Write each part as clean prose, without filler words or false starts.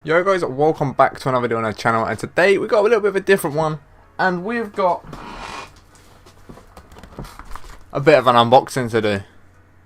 Yo guys, welcome back to another video on our channel, and today we got a little bit of a different one, and we've got a bit of an unboxing to do.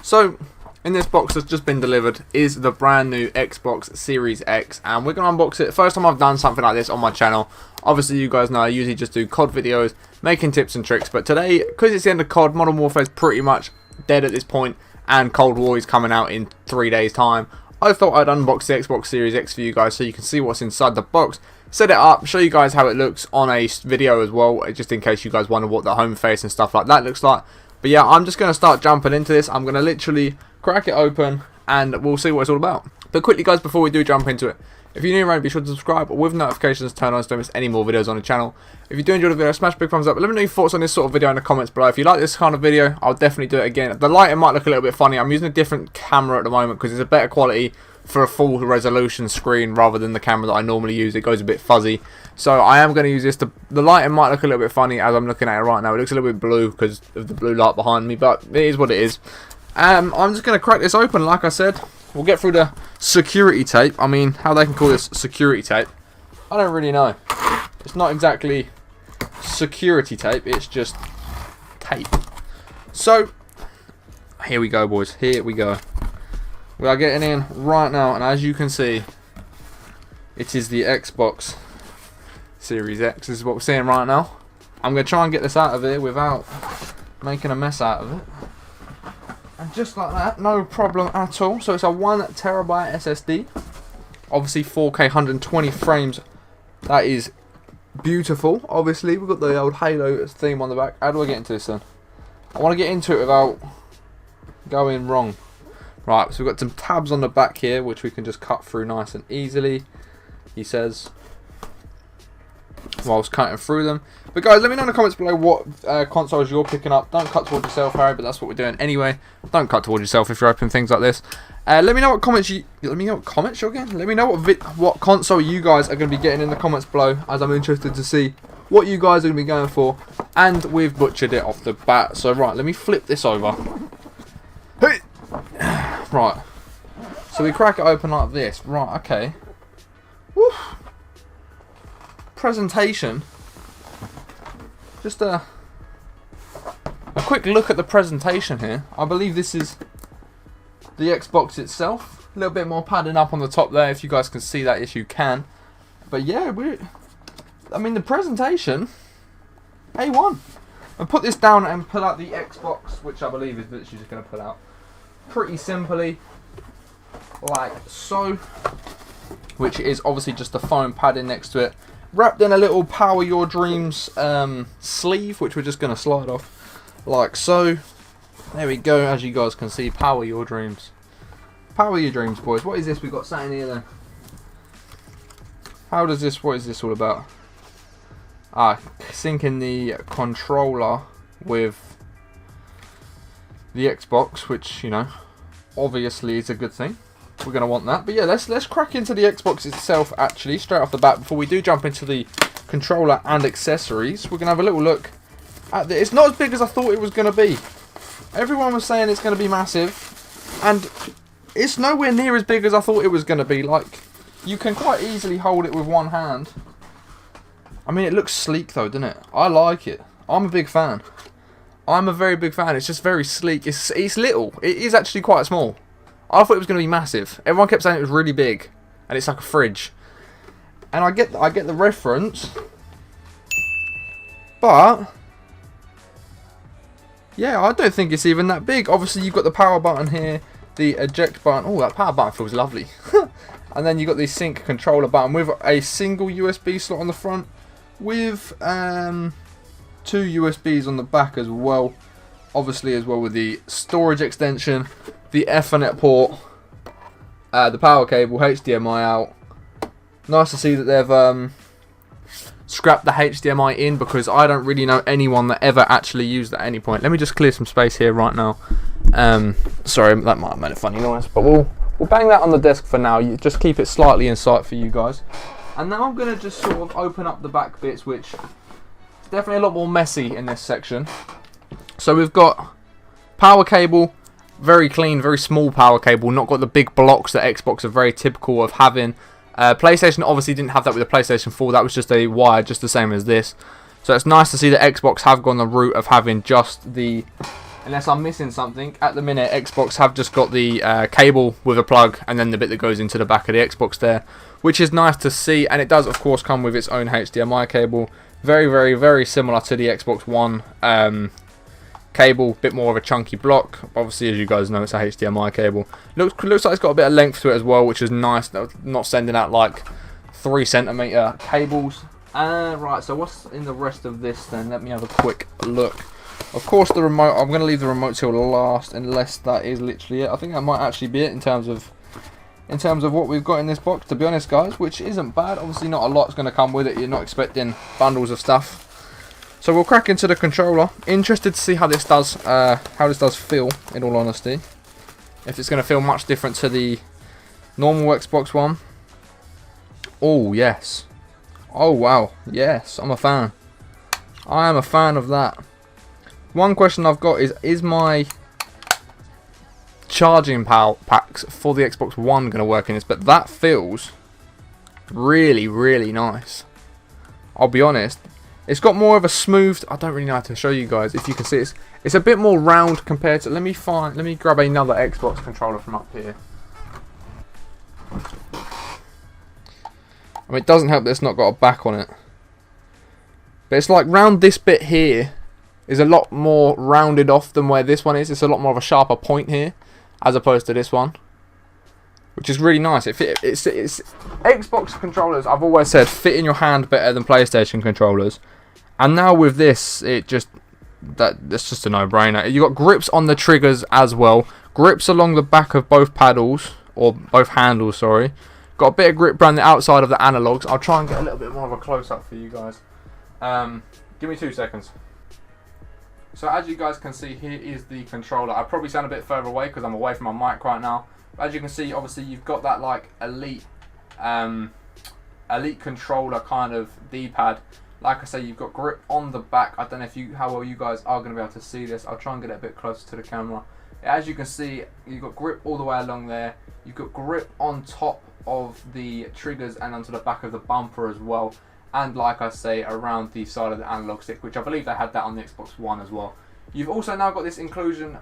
So, in this box that's just been delivered is the brand new Xbox Series X, and we're going to unbox it. First time I've done something like this on my channel. Obviously you guys know I usually just do COD videos, making tips and tricks, but today, because it's the end of COD, Modern Warfare is pretty much dead at this point, and Cold War is coming out in 3 days time. I thought I'd unbox the Xbox Series X for you guys so you can see what's inside the box, set it up, show you guys how it looks on a video as well, just in case you guys wonder what the home face and stuff like that looks like. But yeah, I'm just going to start jumping into this. I'm going to literally crack it open and we'll see what it's all about. But quickly guys, before we do jump into it, if you're new around, be sure to subscribe with notifications turned on so you don't miss any more videos on the channel. If you do enjoy the video, smash a big thumbs up. Let me know your thoughts on this sort of video in the comments below. If you like this kind of video, I'll definitely do it again. The lighting might look a little bit funny. I'm using a different camera at the moment because it's a better quality for a full resolution screen rather than the camera that I normally use. It goes a bit fuzzy. So I am going to use this. The lighting might look a little bit funny as I'm looking at it right now. It looks a little bit blue because of the blue light behind me, but it is what it is. I'm just going to crack this open like I said. We'll get through the security tape. I mean, how they can call this security tape, I don't really know. It's not exactly security tape, it's just tape. So, here we go boys, here we go. We are getting in right now, and as you can see, it is the Xbox Series X. This is what we're seeing right now. I'm going to try and get this out of here without making a mess out of it. And just like that, no problem at all. So it's a 1TB SSD. Obviously 4K 120 frames. That is beautiful. Obviously we've got the old Halo theme on the back. How do I get into this then? I want to get into it without going wrong. Right, so we've got some tabs on the back here which we can just cut through nice and easily, he says, whilst cutting through them. But guys, let me know in the comments below what consoles you're picking up. Don't cut towards yourself, Harry, but that's what we're doing anyway. Don't cut towards yourself if you're opening things like this. Let me know what comments you. Let me know what comments you're getting. Let me know what console you guys are going to be getting in the comments below, as I'm interested to see what you guys are going to be going for. And we've butchered it off the bat. So right, let me flip this over. Hey, right. So we crack it open like this. Right. Okay. Woo. Presentation. Just a quick look at the presentation here. I believe this is the Xbox itself. A little bit more padding up on the top there, if you guys can see that, if you can. But yeah, I mean the presentation, A1. I'll put this down and pull out the Xbox, which I believe is literally just going to pull out pretty simply, like so. Which is obviously just the foam padding next to it. Wrapped in a little Power Your Dreams sleeve, which we're just going to slide off like so. There we go, as you guys can see, Power Your Dreams. Power Your Dreams, boys. What is this we got sat in here then? How does this, what is this all about? Syncing the controller with the Xbox, which, you know, obviously is a good thing. We're going to want that. But yeah, let's crack into the Xbox itself actually straight off the bat before we do jump into the controller and accessories. We're going to have a little look at this. It's not as big as I thought it was going to be. Everyone was saying it's going to be massive, and it's nowhere near as big as I thought it was going to be. Like, you can quite easily hold it with one hand. I mean, it looks sleek though, doesn't it? I like it. I'm a big fan. I'm a very big fan. It's just very sleek. It's little. It is actually quite small. I thought it was going to be massive. Everyone kept saying it was really big, and it's like a fridge. And I get the reference, but yeah, I don't think it's even that big. Obviously, you've got the power button here, the eject button. Oh, that power button feels lovely. And then you've got the sync controller button with a single USB slot on the front, with 2 USBs on the back as well. Obviously, as well with the storage extension, the Ethernet port, the power cable, HDMI out. Nice to see that they've scrapped the HDMI in, because I don't really know anyone that ever actually used that at any point. Let me just clear some space here right now. Sorry, that might have made a funny noise, but we'll bang that on the desk for now. You just keep it slightly in sight for you guys. And now I'm going to just sort of open up the back bits, which is definitely a lot more messy in this section. So we've got power cable, very clean, very small power cable, not got the big blocks that Xbox are very typical of having. PlayStation obviously didn't have that with the PlayStation 4. That was just a wire, just the same as this. So it's nice to see that Xbox have gone the route of having just the... Unless I'm missing something, at the minute Xbox have just got the cable with a plug and then the bit that goes into the back of the Xbox there, which is nice to see. And it does of course come with its own HDMI cable, very, very, very similar to the Xbox One cable, bit more of a chunky block. Obviously, as you guys know, it's a HDMI cable. Looks like it's got a bit of length to it as well, which is nice. Not sending out like 3cm cables. Right, so what's in the rest of this then? Let me have a quick look. Of course, the remote. I'm going to leave the remote till last, unless that is literally it. I think that might actually be it in terms of what we've got in this box. To be honest, guys, which isn't bad. Obviously, not a lot's going to come with it. You're not expecting bundles of stuff. So we'll crack into the controller. Interested to see how this does. How this does feel. In all honesty, if it's going to feel much different to the normal Xbox One. Oh yes. Oh wow. Yes, I'm a fan. I am a fan of that. One question I've got is my charging packs for the Xbox One going to work in this? But that feels really, really nice. I'll be honest. It's got more of a smooth... I don't really know how to show you guys. If you can see, it's a bit more round compared to... Let me grab another Xbox controller from up here. I mean, it doesn't help that it's not got a back on it. But it's like round this bit here is a lot more rounded off than where this one is. It's a lot more of a sharper point here as opposed to this one, which is really nice. It's Xbox controllers, I've always said, fit in your hand better than PlayStation controllers, and now with this, that's just a no-brainer. You got grips on the triggers as well, grips along the back of both paddles, or both handles, sorry. Got a bit of grip around the outside of the analogs. I'll try and get a little bit more of a close-up for you guys. Give me 2 seconds. So as you guys can see, here is the controller. I probably sound a bit further away because I'm away from my mic right now. But as you can see, obviously you've got that like elite controller kind of D-pad. Like I say, you've got grip on the back. I don't know how well you guys are going to be able to see this. I'll try and get it a bit closer to the camera. As you can see, you've got grip all the way along there. You've got grip on top of the triggers and onto the back of the bumper as well. And like I say, around the side of the analog stick, which I believe they had that on the Xbox One as well. You've also now got this inclusion?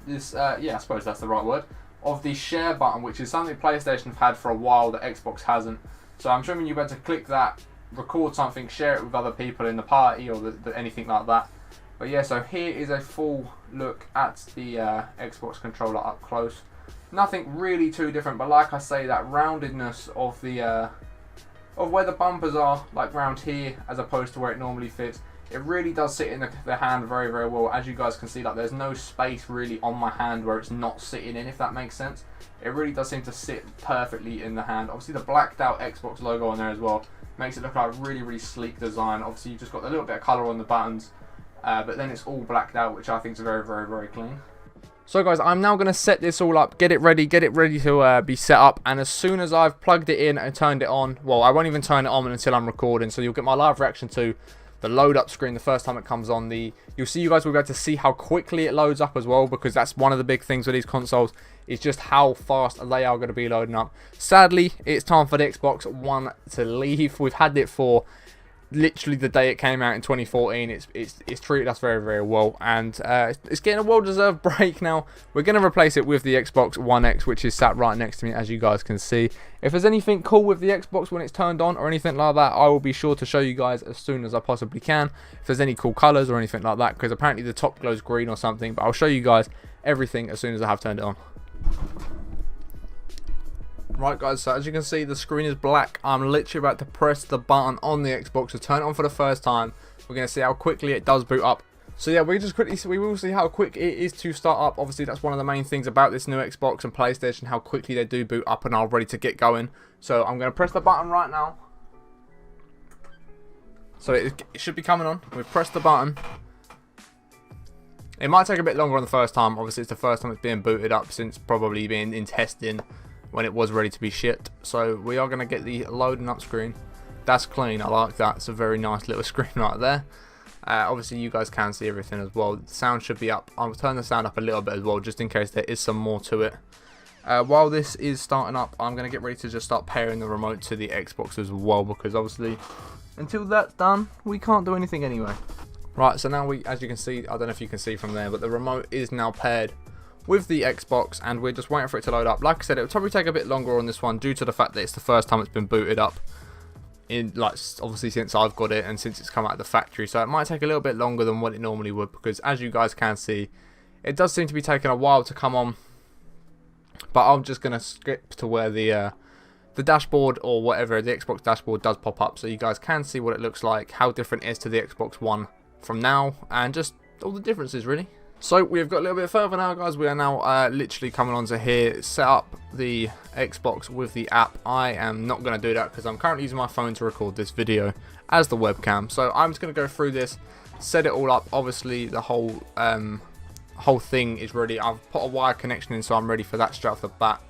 This, yeah, I suppose that's the right word, of the share button, which is something PlayStation have had for a while that Xbox hasn't. So I'm assuming you'll be able to click that, record something, share it with other people in the party or anything like that. But yeah, so here is a full look at the Xbox controller up close. Nothing really too different, but like I say, that roundedness of the of where the bumpers are, like round here, as opposed to where it normally fits, it really does sit in the hand very, very well. As you guys can see, like there's no space really on my hand where it's not sitting in, if that makes sense. It really does seem to sit perfectly in the hand. Obviously the blacked out Xbox logo on there as well makes it look like a really, really sleek design. Obviously you've just got a little bit of colour on the buttons, but then it's all blacked out, which I think is very, very, very clean. So guys, I'm now going to set this all up, get it ready to be set up, and as soon as I've plugged it in and turned it on, well, I won't even turn it on until I'm recording, so you'll get my live reaction to the load up screen the first time it comes on. You'll see, you guys will be able to see how quickly it loads up as well, because that's one of the big things with these consoles, is just how fast they are going to be loading up. Sadly, it's time for the Xbox One to leave. We've had it for literally the day it came out in 2014. It's treated us very, very well, and it's getting a well-deserved break now. We're going to replace it with the Xbox One X, which is sat right next to me, as you guys can see. If there's anything cool with the Xbox when it's turned on or anything like that, I will be sure to show you guys as soon as I possibly can. If there's any cool colours or anything like that, because apparently the top glows green or something, but I'll show you guys everything as soon as I have turned it on. Right guys, so as you can see, the screen is black. I'm literally about to press the button on the Xbox to turn it on for the first time. We're going to see how quickly it does boot up. So yeah, we will see how quick it is to start up. Obviously that's one of the main things about this new Xbox and PlayStation, how quickly they do boot up and are ready to get going. So I'm going to press the button right now. So it should be coming on. We've pressed the button. It might take a bit longer on the first time. Obviously it's the first time it's being booted up since probably being in testing when it was ready to be shipped. So we are going to get the loading up screen. That's clean, I like that. It's a very nice little screen right there. Obviously you guys can see everything as well. The sound should be up. I'll turn the sound up a little bit as well, just in case there is some more to it. While this is starting up, I'm going to get ready to just start pairing the remote to the Xbox as well, because obviously until that's done, we can't do anything anyway. Right, so now as you can see, I don't know if you can see from there, but the remote is now paired with the Xbox, and we're just waiting for it to load up. Like I said, it will probably take a bit longer on this one due to the fact that it's the first time it's been booted up, obviously since I've got it and since it's come out of the factory. So it might take a little bit longer than what it normally would, because as you guys can see, it does seem to be taking a while to come on. But I'm just going to skip to where the dashboard or whatever, the Xbox dashboard does pop up, so you guys can see what it looks like, how different it is to the Xbox One from now, and just all the differences really. So we've got a little bit further now, guys. We are now literally coming onto here, set up the Xbox with the app. I am not going to do that because I'm currently using my phone to record this video as the webcam. So I'm just going to go through this, set it all up. Obviously the whole thing is ready. I've put a wire connection in, so I'm ready for that straight off the bat.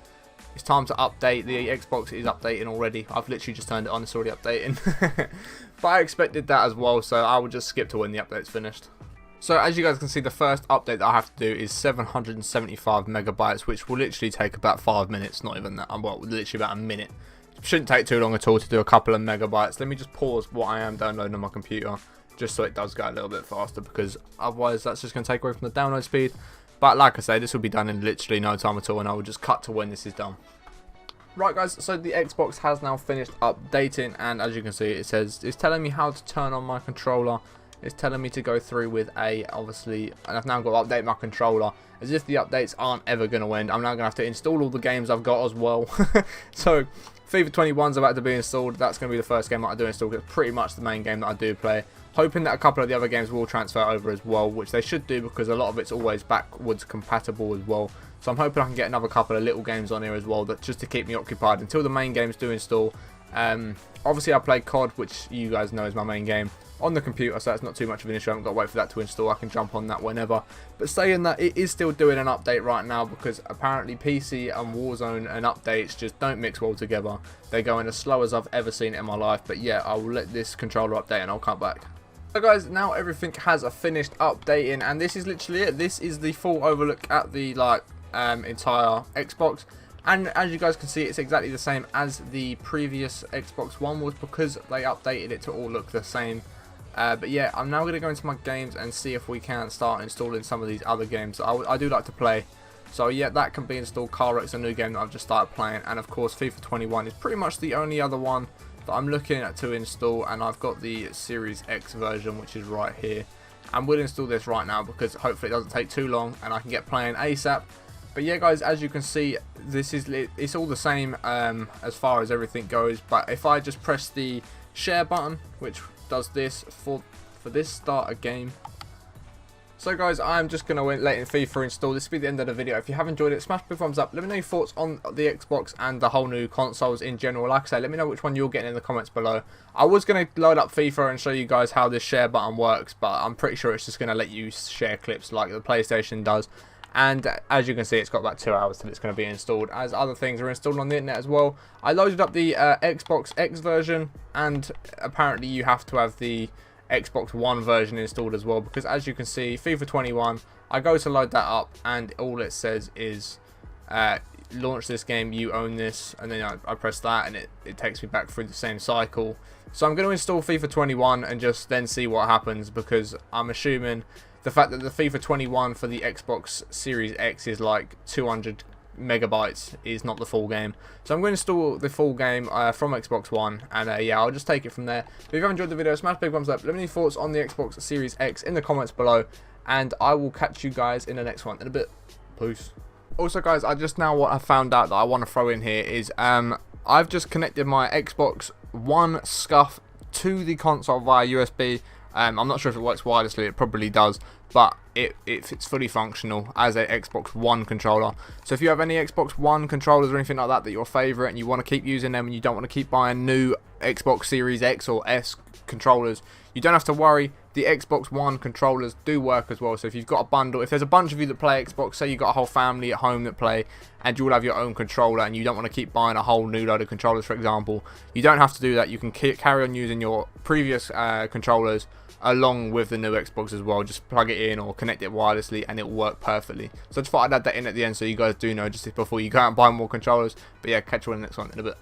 It's time to update. The Xbox is updating already. I've literally just turned it on, it's already updating. But I expected that as well, so I will just skip to when the update's finished. So as you guys can see, the first update that I have to do is 775 megabytes, which will literally take about 5 minutes, not even that, well, literally about a minute. Shouldn't take too long at all to do a couple of megabytes. Let me just pause what I am downloading on my computer, just so it does go a little bit faster, because otherwise that's just going to take away from the download speed. But like I say, this will be done in literally no time at all, and I will just cut to when this is done. Right guys, so the Xbox has now finished updating, and as you can see, it says it's telling me how to turn on my controller. It's telling me to go through with obviously, and I've now got to update my controller, as if the updates aren't ever going to end. I'm now going to have to install all the games I've got as well. So FIFA 21's about to be installed. That's going to be the first game that I do install, because it's pretty much the main game that I do play. Hoping that a couple of the other games will transfer over as well, which they should do, because a lot of it's always backwards compatible as well. So I'm hoping I can get another couple of little games on here as well, that just to keep me occupied until the main games do install. Obviously I play COD, which you guys know is my main game, on the computer, so that's not too much of an issue. I haven't got to wait for that to install. I can jump on that whenever. But saying that, it is still doing an update right now, because apparently PC and Warzone and updates just don't mix well together. They're going as slow as I've ever seen it in my life. But yeah, I will let this controller update and I'll come back. So guys, now everything has finished updating, and this is literally it. This is the full overlook at the entire Xbox. And as you guys can see, it's exactly the same as the previous Xbox One was, because they updated it to all look the same. But yeah, I'm now going to go into my games and see if we can start installing some of these other games that I do like to play. So yeah, that can be installed. Car Wreck's a new game that I've just started playing, and of course FIFA 21 is pretty much the only other one that I'm looking at to install, and I've got the Series X version, which is right here. And we'll install this right now, because hopefully it doesn't take too long and I can get playing ASAP. But yeah guys, as you can see, it's all the same as far as everything goes. But if I just press the share button, which does this for this start a game. So guys, I'm just going to let FIFA install. This will be the end of the video. If you have enjoyed it, smash the thumbs up. Let me know your thoughts on the Xbox and the whole new consoles in general. Like I say, let me know which one you're getting in the comments below. I was going to load up FIFA and show you guys how this share button works, but I'm pretty sure it's just going to let you share clips like the PlayStation does. And as you can see, it's got about 2 hours till it's going to be installed, as other things are installed on the internet as well. I loaded up the Xbox X version, and apparently you have to have the Xbox One version installed as well, because as you can see, FIFA 21, I go to load that up, and all it says is launch this game, you own this, and then I press that, and it takes me back through the same cycle. So I'm going to install FIFA 21 and just then see what happens, because I'm assuming the fact that the FIFA 21 for the Xbox Series X is like 200 megabytes is not the full game. So I'm going to install the full game from Xbox One, and yeah, I'll just take it from there. But if you have enjoyed the video, smash big thumbs up. Let me know your thoughts on the Xbox Series X in the comments below, and I will catch you guys in the next one in a bit. Peace. Also guys, what I found out that I want to throw in here is I've just connected my Xbox One SCUF to the console via USB. I'm not sure if it works wirelessly, it probably does, but it's fully functional as a Xbox One controller. So if you have any Xbox One controllers or anything like that your favourite, and you want to keep using them, and you don't want to keep buying new Xbox Series X or S controllers, you don't have to worry. The Xbox One controllers do work as well. So if you've got a bundle, if there's a bunch of you that play Xbox, say you've got a whole family at home that play, and you all have your own controller, and you don't want to keep buying a whole new load of controllers, for example, you don't have to do that. You can carry on using your previous controllers along with the new Xbox as well. Just plug it in or connect it wirelessly and it will work perfectly. So I just thought I'd add that in at the end so you guys do know just before you go out and buy more controllers. But yeah, catch you on the next one in a bit.